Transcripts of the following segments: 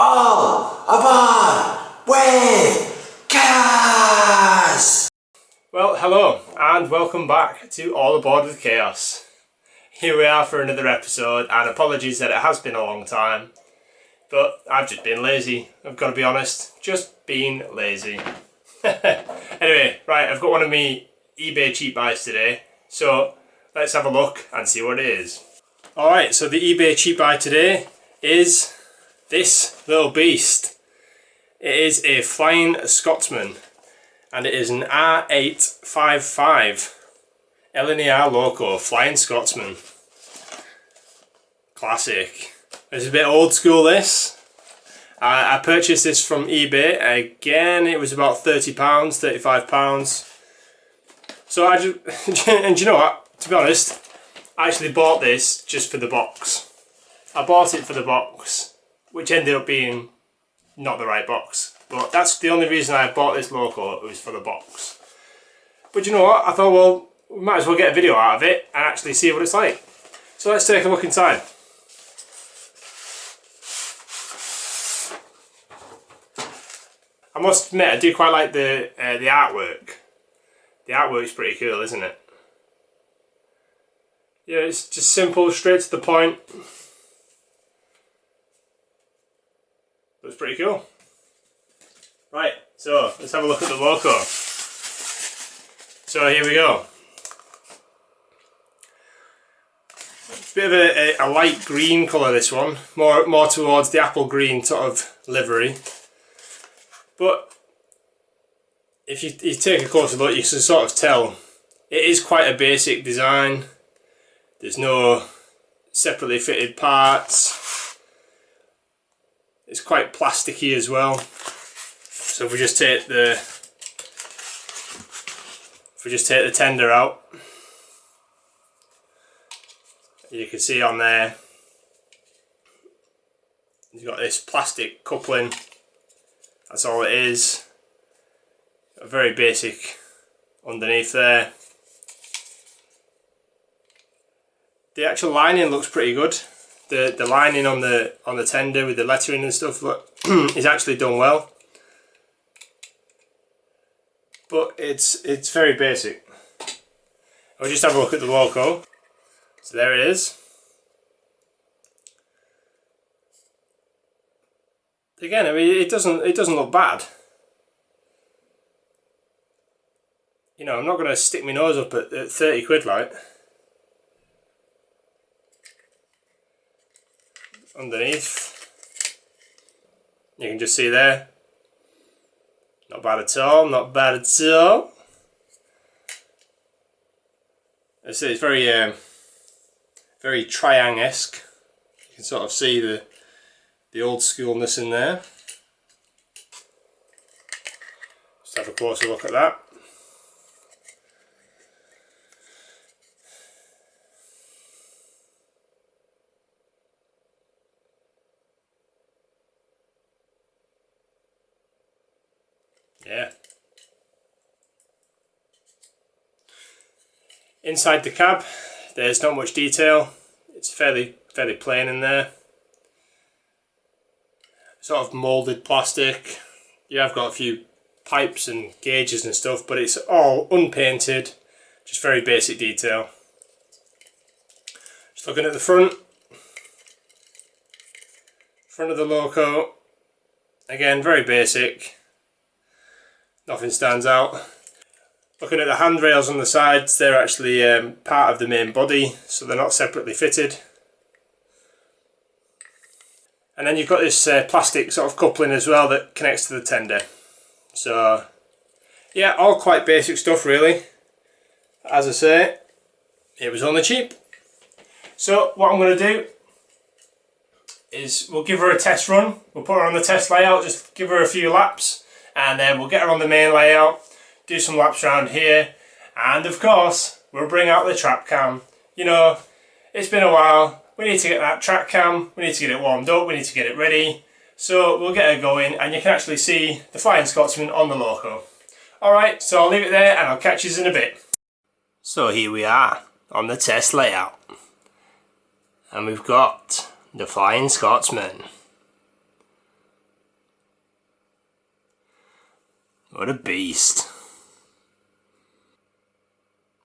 All aboard with chaos! Well, hello and welcome back to All Aboard with Chaos. Here we are for another episode, and apologies that it has been a long time, but I've just been lazy. I've got to be honest, just been lazy. Anyway, right, I've got one of my eBay cheap buys today, so let's have a look and see what it is. Alright, so the eBay cheap buy today is this little beast. It is a Flying Scotsman, and it is an R.855 Loco Flying Scotsman. Classic. It's a bit old school, this. I purchased this from eBay. Again, it was about £30, £35. So I just, and you know what, to be honest, I actually bought this just for the box. I bought it for the box, which ended up being not the right box. But that's the only reason I bought this Loco, it was for the box. But you know what, I thought, well, we might as well get a video out of it and actually see what it's like. So let's take a look inside. I must admit, I do quite like the artwork. The artwork's pretty cool, isn't it? Yeah, it's just simple, straight to the point. Looks pretty cool. Right, so let's have a look at the Loco. So here we go. It's a bit of a light green colour, this one. More towards the apple green sort of livery. But if you take a closer look, you can sort of tell it is quite a basic design. There's no separately fitted parts. It's quite plasticky as well. So if we just take the tender out, you can see on there you've got this plastic coupling. That's all it is. A very basic underneath there. The actual lining looks pretty good. The lining on the tender with the lettering and stuff is actually done well. But it's very basic. I'll just have a look at the Loco. So there it is. Again, I mean, it doesn't look bad. You know, I'm not going to stick my nose up at 30 quid, like. Underneath, you can just see there. Not bad at all, not bad at all. It's very, very Triang-esque. You can sort of see the old schoolness in there. Just have a closer look at that. Yeah. Inside the cab, there's not much detail. It's fairly plain in there. Sort of moulded plastic. You have got a few pipes and gauges and stuff, but it's all unpainted. Just very basic detail. Just looking at the front of the Loco. Again, very basic. Nothing stands out. Looking at the handrails on the sides, they're actually part of the main body, so they're not separately fitted. And then you've got this plastic sort of coupling as well that connects to the tender. So yeah, all quite basic stuff really. As I say, it was only cheap. So what I'm going to do is we'll give her a test run. We'll put her on the test layout, just give her a few laps, and then we'll get her on the main layout, do some laps around here, and of course we'll bring out the trap cam. You know, it's been a while. We need to get that track cam, we need to get it warmed up, we need to get it ready. So we'll get her going, and you can actually see the Flying Scotsman on the Loco. Alright, so I'll leave it there and I'll catch you in a bit. So here we are on the test layout. And we've got the Flying Scotsman. What a beast.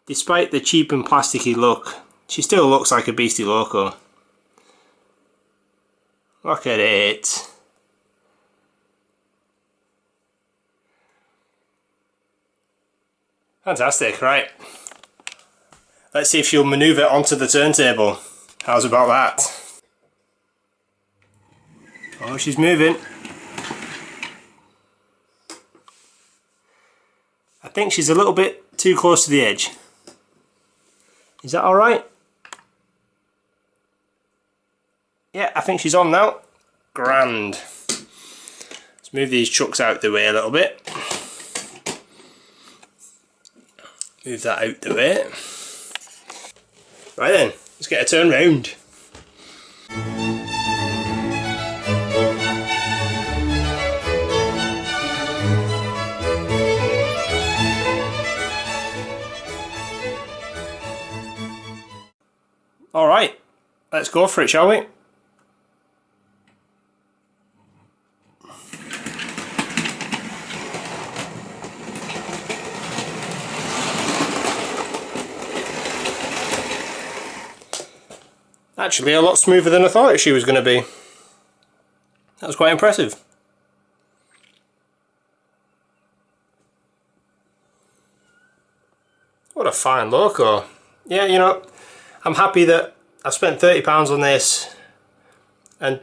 Despite the cheap and plasticky look, she still looks like a beastie Loco. Look at it. Fantastic, right. Let's see if she'll manoeuvre onto the turntable. How's about that? Oh, she's moving. I think she's a little bit too close to the edge. Is that alright? Yeah, I think she's on now. Grand. Let's move these trucks out the way a little bit. Move that out the way. Right then, let's get a turn round. Alright, let's go for it, shall we? Actually, a lot smoother than I thought she was going to be. That was quite impressive. What a fine Loco. Yeah, you know, I'm happy that I've spent £30 on this and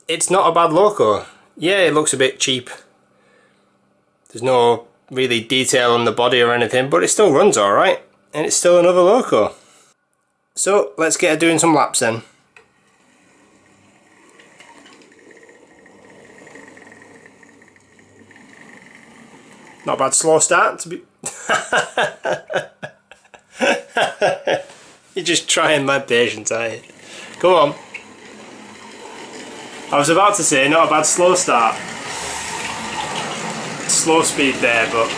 it's not a bad Loco. Yeah, it looks a bit cheap. There's no really detail on the body or anything, but it still runs alright. And it's still another Loco. So, let's get her doing some laps then. Not a bad slow start to be... You're just trying my patience, aren't you? Come on. I was about to say, not a bad slow start. Slow speed there, but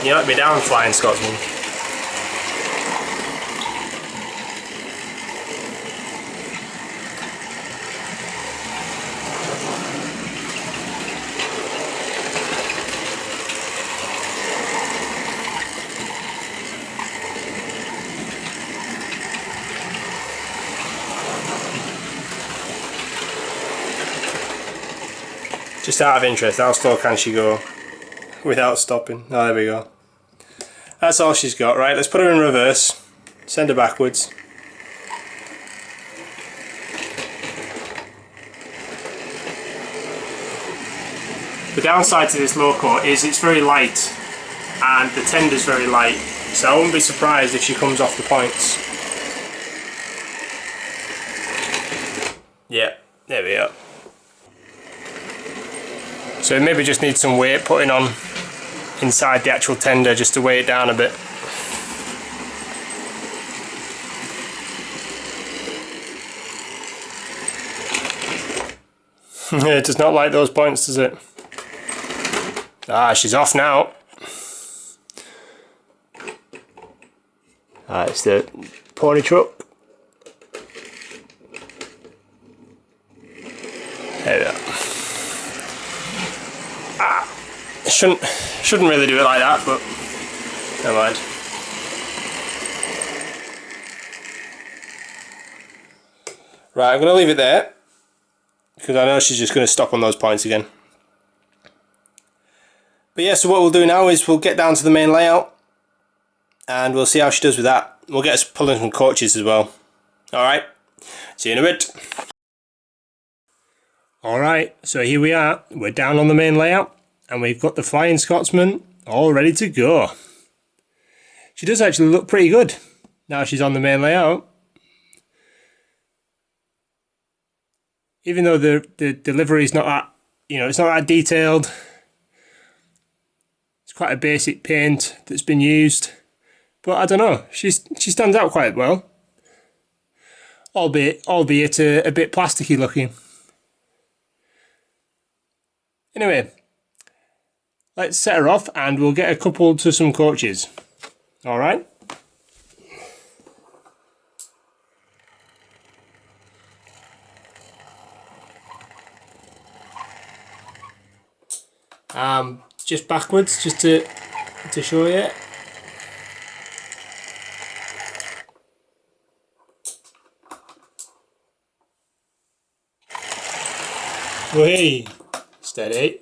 you let me down, Flying Scotsman. Just out of interest, how slow can she go without stopping? Oh, there we go. That's all she's got. Right, let's put her in reverse. Send her backwards. The downside to this Loco is it's very light and the tender's very light, so I wouldn't be surprised if she comes off the points. Yeah, there we go. So it maybe just needs some weight putting on inside the actual tender just to weigh it down a bit. It does not like those points, does it? Ah, she's off now. Ah, it's the pony truck. There we go. Shouldn't really do it like that, but never mind. Right, I'm going to leave it there because I know she's just going to stop on those points again. But yeah, so what we'll do now is we'll get down to the main layout and we'll see how she does with that. We'll get us pulling some coaches as well. Alright, see you in a bit. Alright, so here we are. We're down on the main layout. And we've got the Flying Scotsman all ready to go. She does actually look pretty good now she's on the main layout. Even though the delivery is not that, you know, it's not that detailed. It's quite a basic paint that's been used. But I don't know, she stands out quite well. Albeit a bit plasticky looking. Anyway. Let's set her off and we'll get her coupled to some coaches. Alright? just backwards, just to show you. Whee! Steady.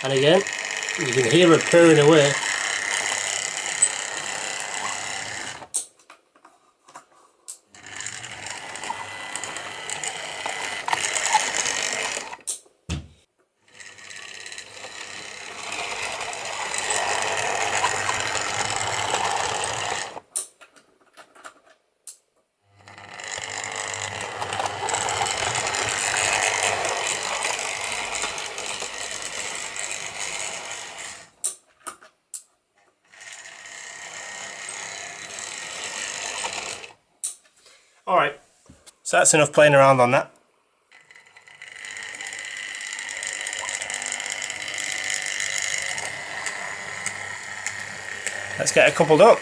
And again, you can hear it purring away. Alright, so that's enough playing around on that. Let's get it coupled up.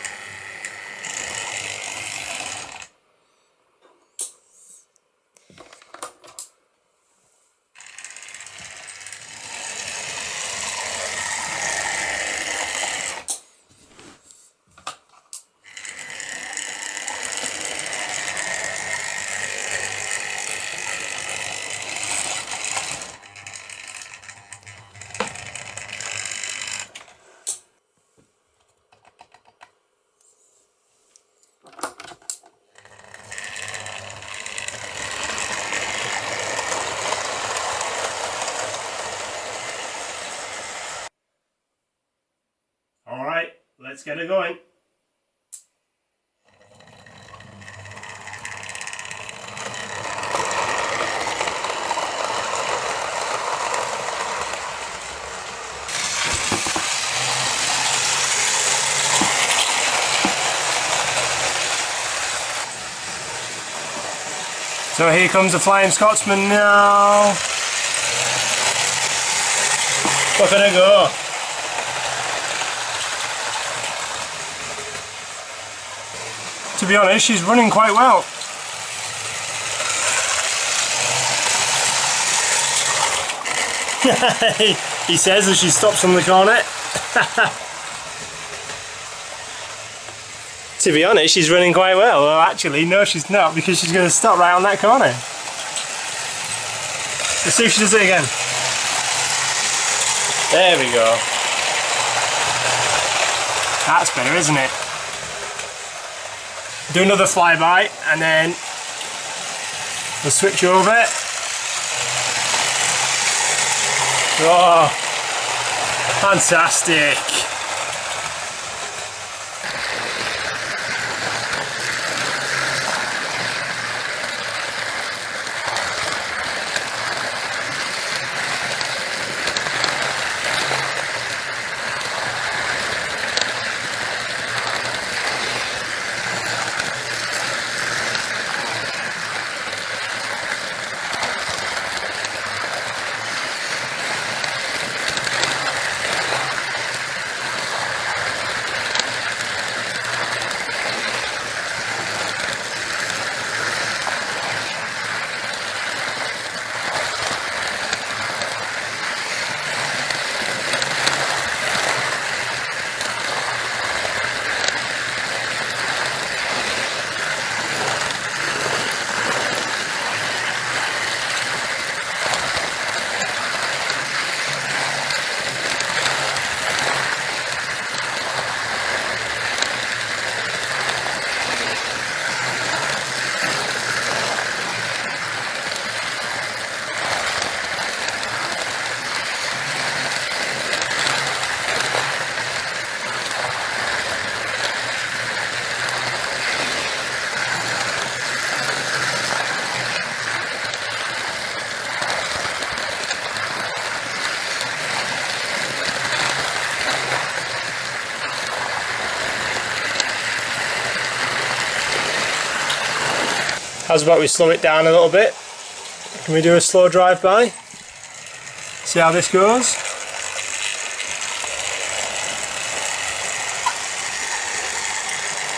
Alright, let's get it going. So here comes the Flying Scotsman now. Look at it go. To be honest, she's running quite well. He says as she stops on the corner. To be honest, she's running quite well. Well, actually, no, she's not, because she's going to stop right on that corner. Let's see if she does it again. There we go. That's better, isn't it? Do another flyby, and then we'll switch over. Oh, fantastic. How's about we slow it down a little bit? Can we do a slow drive-by? See how this goes?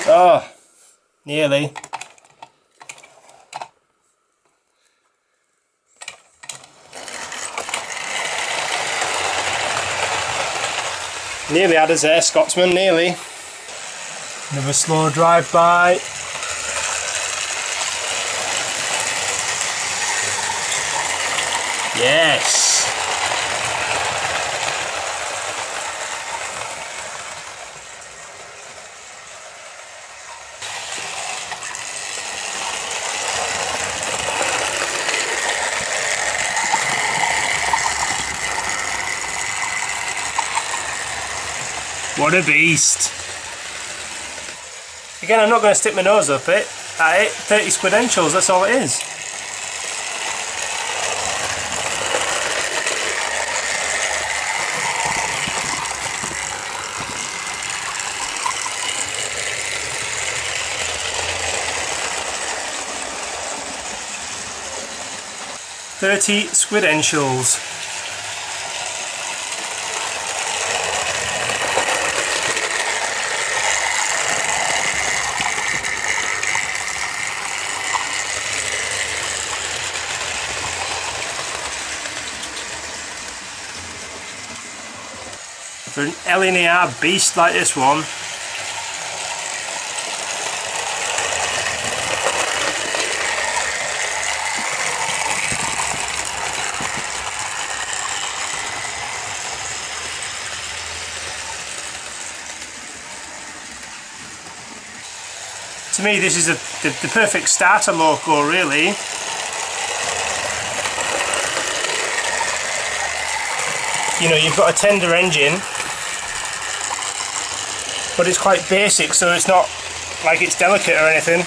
Oh, Nearly. Nearly had us there, Scotsman, nearly. Another slow drive by. Yes. What a beast. Again, I'm not going to stick my nose up it. At it, 30 squidentials, that's all it is. $30 squidentials. For an LNAR beast like this one, to me this is the perfect starter Loco, really. You know, you've got a tender engine, but it's quite basic, so it's not like it's delicate or anything.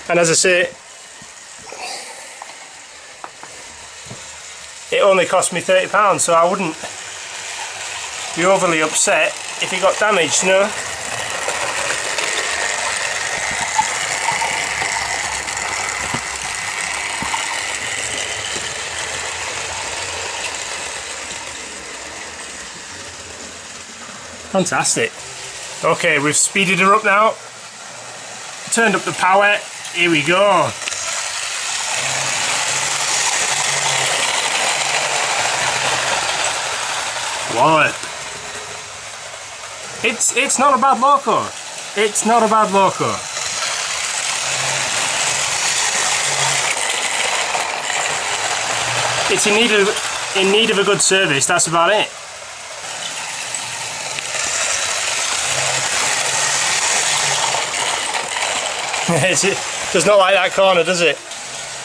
And as I say, it only cost me £30, so I wouldn't be overly upset if it got damaged, you know. Fantastic. Okay, we've speeded her up now, turned up the power, here we go. Wallop. It's not a bad Loco. It's not a bad Loco. It's in need of a good service, that's about it. It does not like that corner, does it?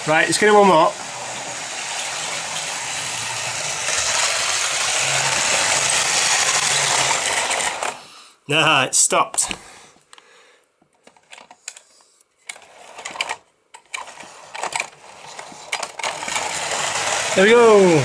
Right, let's get it one more. Nah, it stopped. There we go.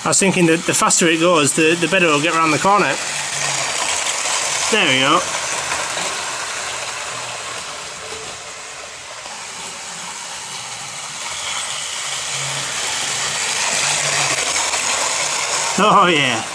I was thinking that the faster it goes, the better it'll get around the corner. There we go. Oh yeah.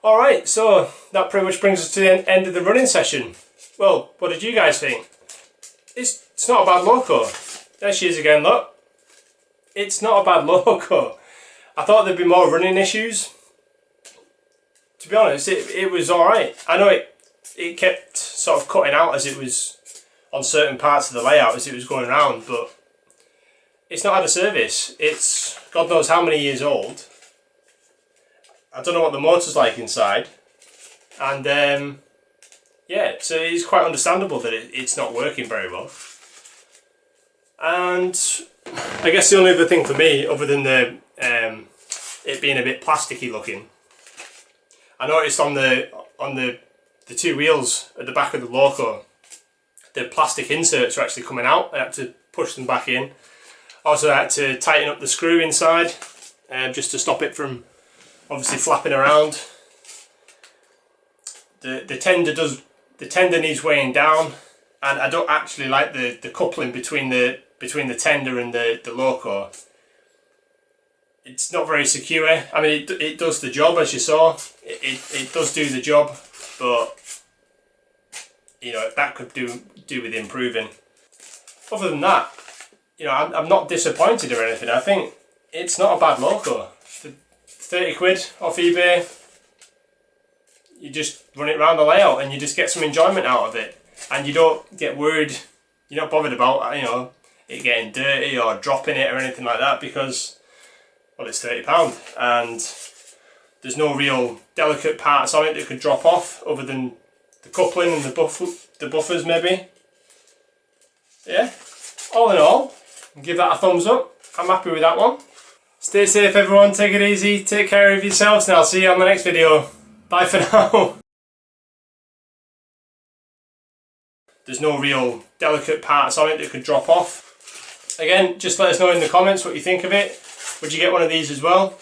Alright, so that pretty much brings us to the end of the running session. Well, what did you guys think? It's not a bad Loco. There she is again, look. It's not a bad Loco. I thought there'd be more running issues. To be honest, it was alright. I know it kept sort of cutting out as it was on certain parts of the layout as it was going around, but it's not had a service. It's God knows how many years old. I don't know what the motor's like inside, and yeah, so it's quite understandable that it's not working very well. And I guess the only other thing for me, other than the it being a bit plasticky looking, I noticed on the two wheels at the back of the Loco, the plastic inserts are actually coming out. I had to push them back in. Also, I had to tighten up the screw inside, just to stop it from obviously flapping around. The tender needs weighing down, and I don't actually like the coupling between the tender and the Loco. It's not very secure. I mean, it does the job, as you saw. It does do the job, but you know, that could do with improving. Other than that, you know, I'm not disappointed or anything. I think it's not a bad Loco. 30 quid off eBay. You just run it around the layout and you just get some enjoyment out of it, and you don't get worried. You're not bothered about, you know, it getting dirty or dropping it or anything like that, because, well, it's £30 and there's no real delicate parts on it that could drop off other than the coupling and the buffers maybe. Yeah, all in all, give that a thumbs up. I'm happy with that one. Stay safe everyone, take it easy, take care of yourselves, and I'll see you on the next video. Bye for now. There's no real delicate parts on it that could drop off. Again, just let us know in the comments what you think of it. Would you get one of these as well?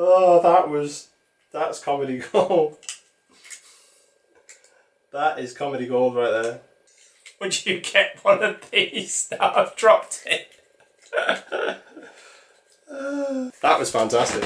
Oh, that's comedy gold. That is comedy gold right there. Would you get one of these? Now I've dropped it. That was fantastic.